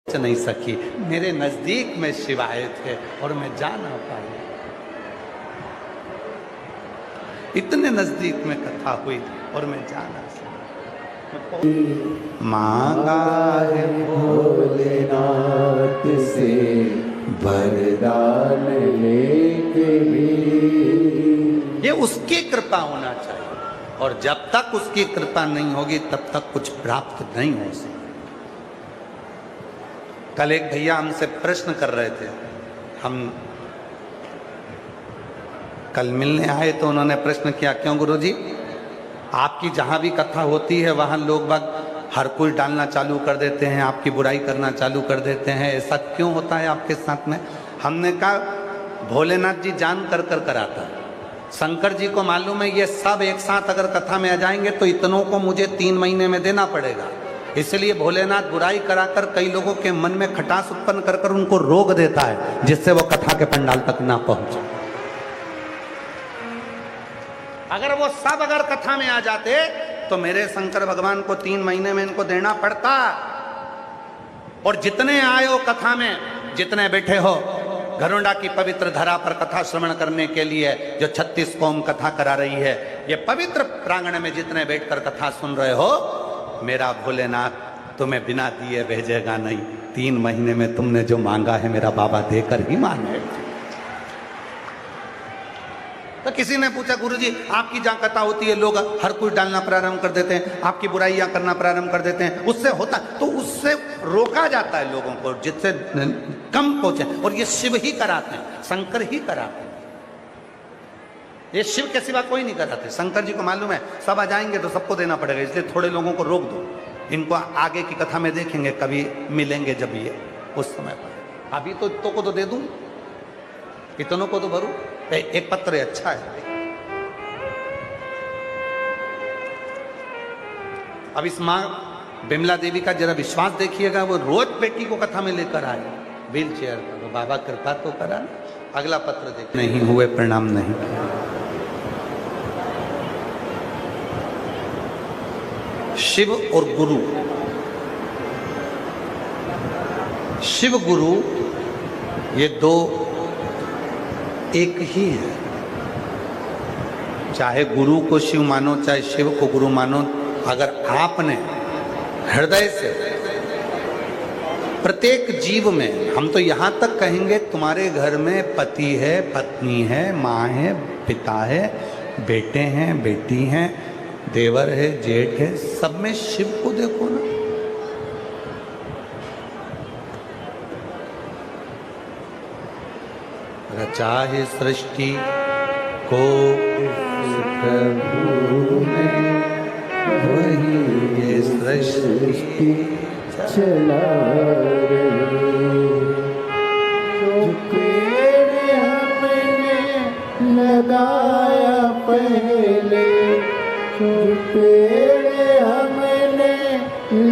नहीं सकी। मेरे नजदीक में शिव आए थे और मैं जा ना पाई। इतने नजदीक में कथा हुई और मैं जा ना सकी। मांगा है भोलेनाथ से वरदान लेके भी, ये उसकी कृपा होना चाहिए और जब तक उसकी कृपा नहीं होगी तब तक कुछ प्राप्त नहीं हो सकता। कल एक भैया हमसे प्रश्न कर रहे थे, हम कल मिलने आए तो उन्होंने प्रश्न किया, क्यों गुरुजी आपकी जहां भी कथा होती है वहां लोग बाग हर कुछ डालना चालू कर देते हैं, आपकी बुराई करना चालू कर देते हैं, ऐसा क्यों होता है आपके साथ में? हमने कहा भोलेनाथ जी जान कर कर कराता है। शंकर जी को मालूम है ये सब एक साथ अगर कथा में आ जाएंगे तो इतनों को मुझे 3 महीने में देना पड़ेगा, इसलिए भोलेनाथ बुराई कराकर कई लोगों के मन में खटास उत्पन्न कर कर उनको रोक देता है, जिससे वो कथा के पंडाल तक ना पहुंचे। अगर वो सब अगर कथा में आ जाते तो मेरे शंकर भगवान को 3 महीने में इनको देना पड़ता। और जितने आए हो कथा में, जितने बैठे हो घरोंडा की पवित्र धरा पर कथा श्रवण करने के लिए, जो 36 कौम कथा करा रही है, ये पवित्र प्रांगण में जितने बैठकर कथा सुन रहे हो, मेरा भोलेनाथ तुम्हें बिना दिए भेजेगा नहीं। 3 महीने में तुमने जो मांगा है मेरा बाबा देकर ही मांगे। तो किसी ने पूछा, गुरुजी आपकी जहां कथा होती है लोग हर कुछ डालना प्रारंभ कर देते हैं, आपकी बुराइयां करना प्रारंभ कर देते हैं, उससे होता तो उससे रोका जाता है लोगों को जिससे कम पहुंचे। और ये शिव ही कराते हैं, शंकर ही कराते हैं, ये शिव के सिवा कोई नहीं कराते। शंकर जी को मालूम है सब आ जाएंगे तो सबको देना पड़ेगा, इसलिए थोड़े लोगों को रोक दो, इनको आगे की कथा में देखेंगे, कभी मिलेंगे जब ये उस समय पर। अभी तो इतनों को तो दे दूं, इतनों को तो भरूं। एक पत्र है, अच्छा है। अब इस मां बिमला देवी का जरा विश्वास देखिएगा, वो रोज बेटी को कथा में लेकर आए व्हील चेयर पर, तो बाबा कृपा तो करा। अगला पत्र देख, नहीं हुए प्रणाम नहीं। शिव और गुरु, शिव गुरु ये दो एक ही है। चाहे गुरु को शिव मानो चाहे शिव को गुरु मानो, अगर आपने हृदय से प्रत्येक जीव में, हम तो यहां तक कहेंगे तुम्हारे घर में पति है, पत्नी है, माँ है, पिता है, बेटे हैं, बेटी हैं, देवर है, जेठ है, सब में शिव को देखो ना। रचा है सृष्टि को प्रभु ने, वही ये सृष्टि चला रही। जो पेड़ हमने लगाया पहले, जो पेड़ हमने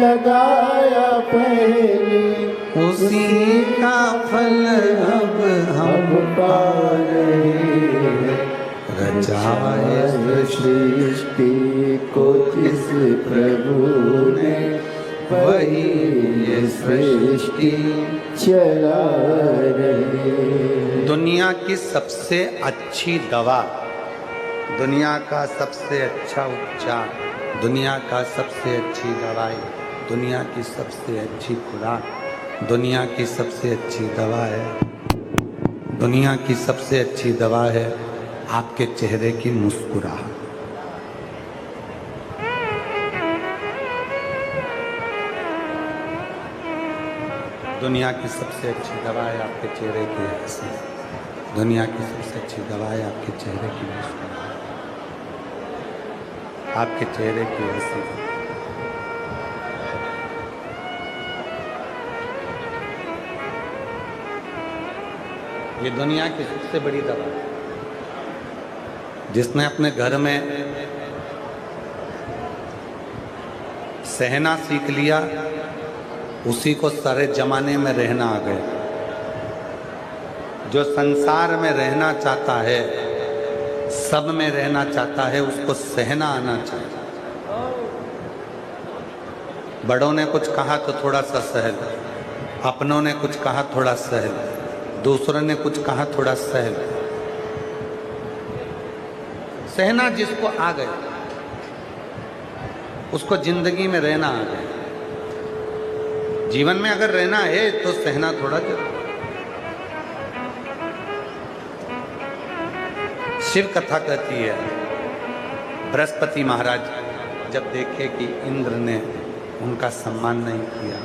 लगाया पहले, उसी का फल अब हम पा रहे हैं। रचा है सृष्टि को जिस प्रभु ने, वही ये सृष्टि चला रही। दुनिया की सबसे अच्छी दवा, दुनिया का सबसे अच्छा उपचार, दुनिया का सबसे अच्छी दवाई, दुनिया की सबसे अच्छी खुराक, दुनिया की सबसे अच्छी दवा है, दुनिया की सबसे अच्छी दवा है आपके चेहरे की मुस्कुराहट। दुनिया की सबसे अच्छी दवा है आपके चेहरे की हंसी, दुनिया की सबसे अच्छी दवा है आपके चेहरे की मुस्कुराहट, आपके चेहरे की हंसी। ये दुनिया की सबसे बड़ी दवा है। जिसने अपने घर में सहना सीख लिया, उसी को सारे जमाने में रहना आ गए। जो संसार में रहना चाहता है, सब में रहना चाहता है, उसको सहना आना चाहिए। बड़ों ने कुछ कहा तो थोड़ा सा सह लो, अपनों ने कुछ कहा थोड़ा सह लो, दूसरों ने कुछ कहा थोड़ा सह लो। सहना जिसको आ गए उसको जिंदगी में रहना आ गया। जीवन में अगर रहना है तो सहना थोड़ा जरूर। शिव कथा कहती है, बृहस्पति महाराज जब देखे कि इंद्र ने उनका सम्मान नहीं किया,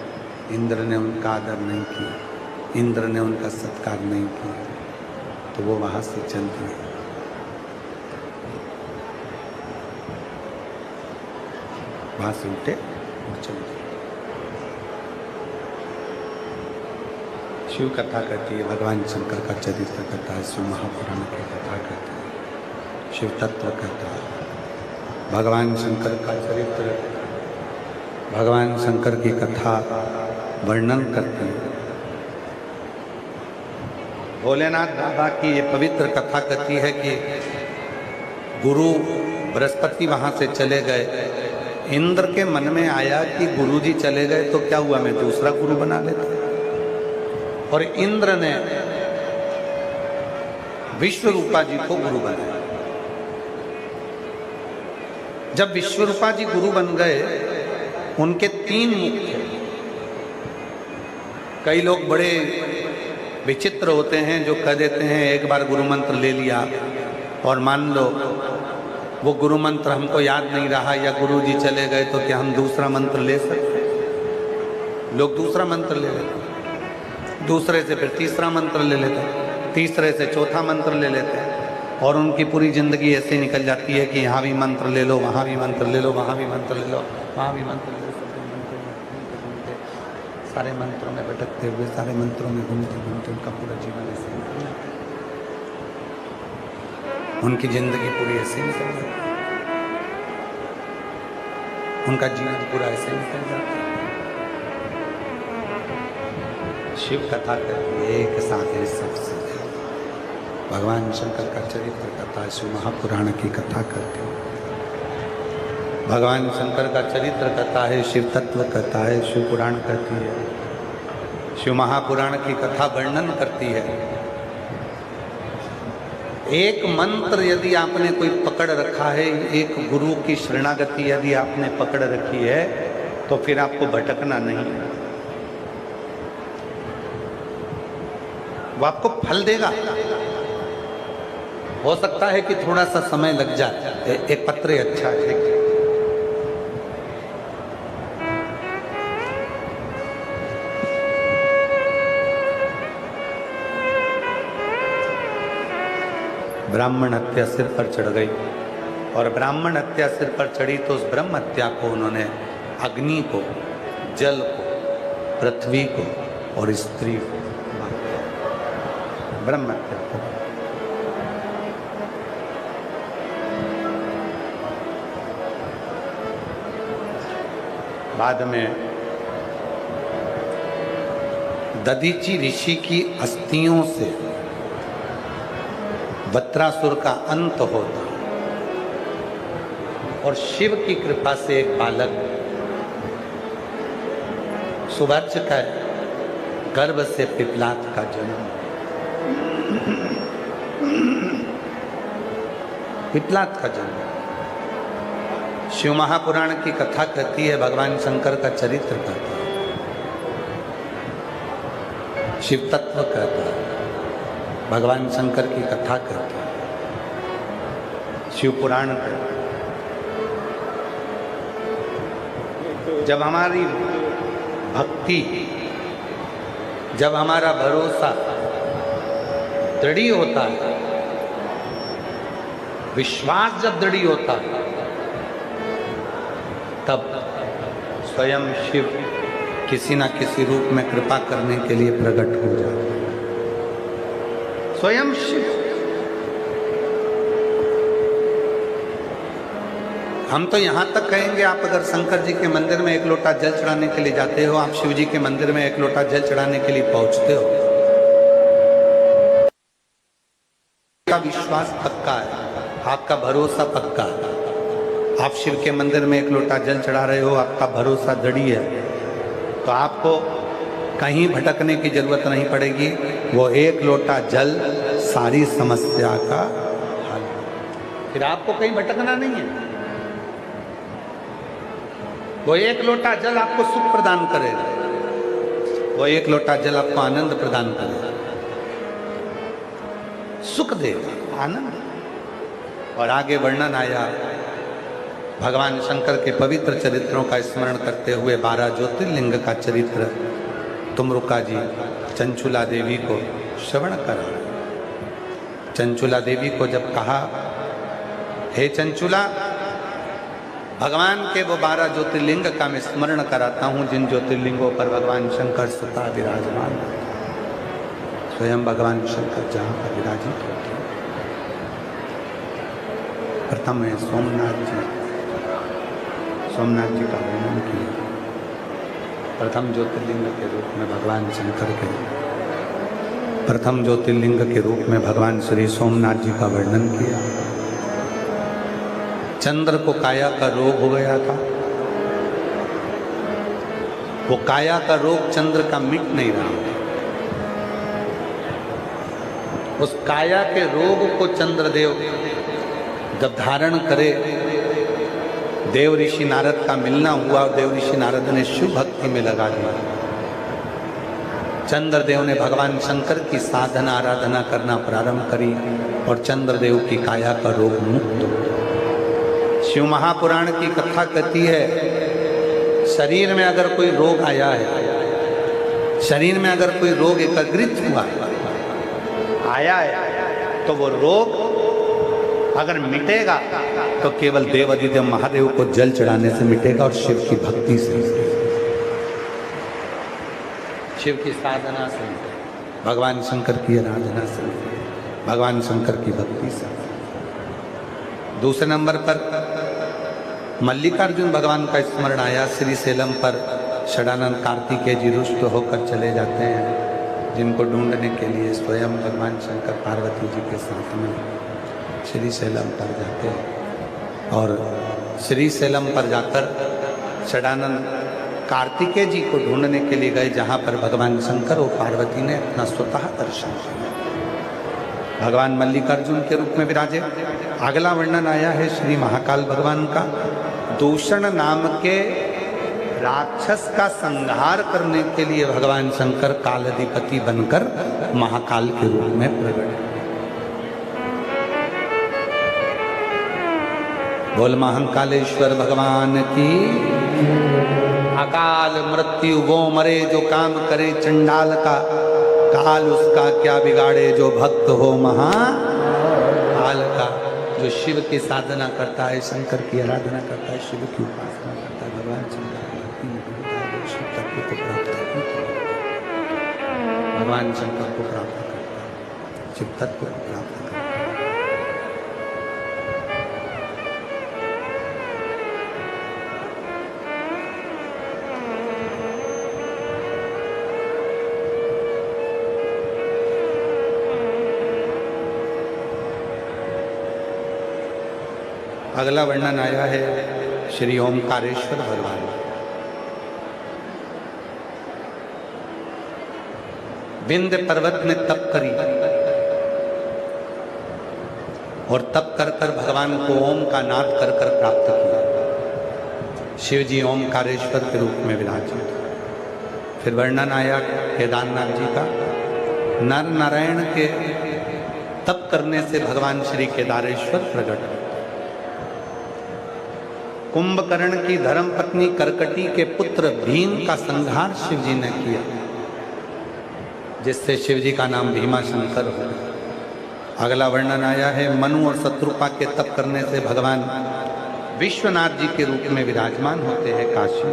इंद्र ने उनका आदर नहीं किया, इंद्र ने उनका सत्कार नहीं किया, तो वो वहां से चल दिए। वहां से उठे और चल दिए। शिव कथा कहती है, भगवान शंकर का चरित्र कथा है, शिव महापुराण की कथा कहती है, शिव तत्व कहता है, भगवान शंकर का चरित्र, भगवान शंकर की कथा वर्णन करती है। भोलेनाथ बाबा की ये पवित्र कथा कहती है कि गुरु बृहस्पति वहां से चले गए। इंद्र के मन में आया कि गुरुजी चले गए तो क्या हुआ, मैं दूसरा गुरु बना लेता। और इंद्र ने विश्वरूपा जी को गुरु बनाया। जब विश्वरूपा जी गुरु बन गए, उनके 3 मुख थे। कई लोग बड़े विचित्र होते हैं जो कह देते हैं एक बार गुरु मंत्र ले लिया और मान लो वो गुरु मंत्र हमको याद नहीं रहा या गुरु जी चले गए तो क्या हम दूसरा मंत्र ले सकते? लोग दूसरा मंत्र ले लेते, दूसरे से फिर तीसरा मंत्र ले लेते, तीसरे से चौथा मंत्र ले लेते और उनकी पूरी जिंदगी ऐसे निकल जाती है कि यहाँ भी मंत्र ले लो, वहाँ भी मंत्र ले लो, वहाँ भी मंत्र ले लो, वहाँ भी मंत्र ले लो। सारे मंत्रों में भटकते हुए, सारे मंत्रों में घूमते घूमते उनका पूरा जीवन ऐसे निकल जाता है। उनकी जिंदगी पूरी ऐसे निकल जाती है, उनका जीवन पूरा ऐसे निकल जाता है। शिव कथा करती है एक साथ है सबसे, भगवान शंकर का चरित्र कथा, शिव महापुराण की कथा करती है। भगवान शंकर का चरित्र कथा है, शिव तत्व कथा है, शिव पुराण कहती है, शिव महापुराण की कथा वर्णन करती है। एक मंत्र यदि आपने कोई पकड़ रखा है, एक गुरु की शरणागति यदि आपने पकड़ रखी है, तो फिर आपको भटकना नहीं है, वो आपको फल देगा। हो सकता है कि थोड़ा सा समय लग जाए। एक पत्र अच्छा है, ब्राह्मण हत्या सिर पर चढ़ गई और ब्राह्मण हत्या सिर पर चढ़ी तो उस ब्रह्म हत्या को उन्होंने अग्नि को, जल को, पृथ्वी को और स्त्री को, ब्रह्म हत्या को। बाद में दधीची ऋषि की अस्थियों से वत्रासुर का अंत होता और शिव की कृपा से एक बालक सुवर्च का गर्भ से पिपलात का जन्म। पिपलात का जन्म शिव महापुराण की कथा कहती है, भगवान शंकर का चरित्र कहता है, शिव तत्व कहता है, भगवान शंकर की कथा कहता है, शिव पुराण कहता है। जब हमारी भक्ति, जब हमारा भरोसा दृढ़ होता है, विश्वास जब दृढ़ होता है, तब स्वयं शिव किसी न किसी रूप में कृपा करने के लिए प्रकट हो जाता है। स्वयं शिव। हम तो यहां तक कहेंगे, आप अगर शंकर जी के मंदिर में एक लोटा जल चढ़ाने के लिए जाते हो, आप शिव जी के मंदिर में एक लोटा जल चढ़ाने के लिए पहुंचते हो, आपका विश्वास पक्का है, आपका भरोसा पक्का है। आप शिव के मंदिर में एक लोटा जल चढ़ा रहे हो, आपका भरोसा दृढ़ है, तो आपको कहीं भटकने की जरूरत नहीं पड़ेगी। वो एक लोटा जल सारी समस्या का हल, फिर आपको कहीं भटकना नहीं है। वो एक लोटा जल आपको सुख प्रदान करेगा, वो एक लोटा जल आपको आनंद प्रदान करेगा, सुख देगा, आनंद। और आगे वर्णन आया भगवान शंकर के पवित्र चरित्रों का स्मरण करते हुए 12 ज्योतिर्लिंग का चरित्र तुमरुका जी चंचुला देवी को श्रवण करा। चंचुला देवी को जब कहा, हे चंचुला, भगवान के वो 12 ज्योतिर्लिंग का मैं स्मरण कराता हूँ जिन ज्योतिर्लिंगों पर भगवान शंकर सदा विराजमान, स्वयं भगवान शंकर जहाँ पर विराजित होते हैं। प्रथम है सोमनाथ जी, सोमनाथ जी का वर्णन किया। प्रथम ज्योतिर्लिंग के रूप में भगवान शंकर के, प्रथम ज्योतिर्लिंग के रूप में भगवान श्री सोमनाथ जी का वर्णन किया। चंद्र को काया का रोग हो गया था, वो काया का रोग चंद्र का मिट नहीं रहा। उस काया के रोग को चंद्रदेव जब धारण करे, देव ऋषि नारद का मिलना हुआ और देव ऋषि नारद ने शिव भक्ति में लगा दिया। चंद्रदेव ने भगवान शंकर की साधना आराधना करना प्रारंभ करी और चंद्रदेव की काया का रोग मुक्त हो। शिव महापुराण की कथा कहती है, शरीर में अगर कोई रोग आया है, शरीर में अगर कोई रोग एकत्रित हुआ आया है, तो वो रोग अगर मिटेगा तो केवल देव अधिदेव महादेव को जल चढ़ाने से मिटेगा और शिव की भक्ति से, शिव की साधना से, भगवान शंकर की आराधना से, भगवान शंकर की भक्ति से। दूसरे नंबर पर मल्लिकार्जुन भगवान का स्मरण आया। श्री सेलम पर षडानंद कार्तिकेय जी रुष्ट होकर चले जाते हैं, जिनको ढूंढने के लिए स्वयं भगवान शंकर पार्वती जी के साथ में श्री सेलम पर जाते हैं। और श्री सेलम पर जाकर षडानंद कार्तिकेय जी को ढूंढने के लिए गए, जहाँ पर भगवान शंकर और पार्वती ने अपना स्वतः दर्शन किया। भगवान मल्लिकार्जुन के रूप में विराजे। अगला वर्णन आया है श्री महाकाल भगवान का। दूषण नाम के राक्षस का संहार करने के लिए भगवान शंकर कालाधिपति बनकर महाकाल के रूप में प्रकट। बोल महाकालेश्वर भगवान की। अकाल मृत्यु वो मरे जो काम करे चंडाल का, काल उसका क्या बिगाड़े जो भक्त हो महाकाल का। जो शिव की साधना करता है, शंकर की आराधना करता है, शिव की उपासना करता है, भगवान शंकर की भक्ति में करता है, शिव तत्व को प्राप्त करता है, भगवान शंकर को प्राप्त करता है, शिव तत्व को प्राप्त करता है। अगला वर्णन आया है श्री ओमकारेश्वर भगवान। विंध्य पर्वत में तप करी और तप कर कर भगवान को ओम का नाद कर कर प्राप्त किया। शिव जी ओमकारेश्वर के रूप में विराजित। फिर वर्णन आया केदारनाथ जी का। नर नारायण के तप करने से भगवान श्री केदारेश्वर प्रकट। कुंभकर्ण की धर्म पत्नी करकटी के पुत्र भीम का संहार शिव जी ने किया, जिससे शिव जी का नाम भीमाशंकर हो। अगला वर्णन आया है मनु और शत्रुपा के तप करने से भगवान विश्वनाथ जी के रूप में विराजमान होते हैं काशी।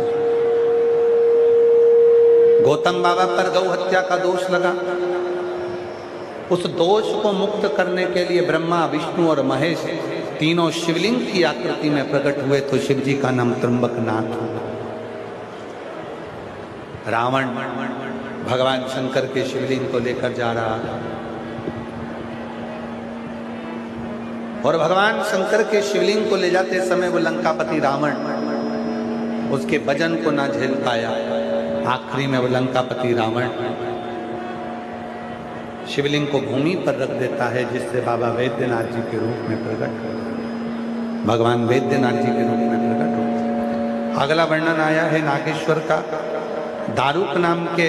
गौतम बाबा पर गौ हत्या का दोष लगा। उस दोष को मुक्त करने के लिए ब्रह्मा, विष्णु और महेश तीनों शिवलिंग की आकृति में प्रकट हुए, तो शिव जी का नाम त्र्यंबकनाथ हुआ। रावण भगवान शंकर के शिवलिंग को लेकर जा रहा था और भगवान शंकर के शिवलिंग को ले जाते समय वो लंकापति रावण उसके वजन को ना झेल पाया आखिरी में वो लंकापति रावण शिवलिंग को भूमि पर रख देता है, जिससे बाबा वैद्यनाथ जी के रूप में प्रकट हो, भगवान वैद्यनाथ जी के रूप में प्रकट हो। अगला वर्णन आया है नागेश्वर का। दारुक नाम के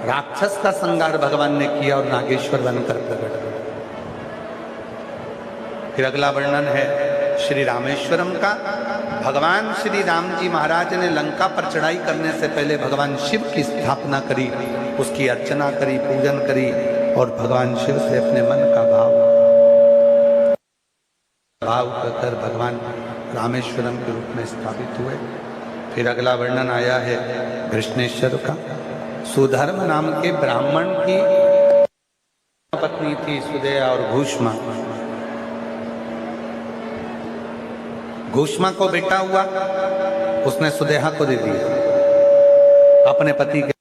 राक्षस का संहार भगवान ने किया और नागेश्वर बनकर प्रकट हुए। फिर अगला वर्णन है श्री रामेश्वरम का। भगवान श्री राम जी महाराज ने लंका पर चढ़ाई करने से पहले भगवान शिव की स्थापना करी, उसकी अर्चना करी, पूजन करी और भगवान शिव से अपने मन का भाव कर भगवान रामेश्वरम के रूप में स्थापित हुए। फिर अगला वर्णन आया है कृष्णेश्वर का। सुधर्म नाम के ब्राह्मण की पत्नी थी सुदेया और घूष्मा। घूष्मा को बेटा हुआ, उसने सुदेहा को दे दिया अपने पति के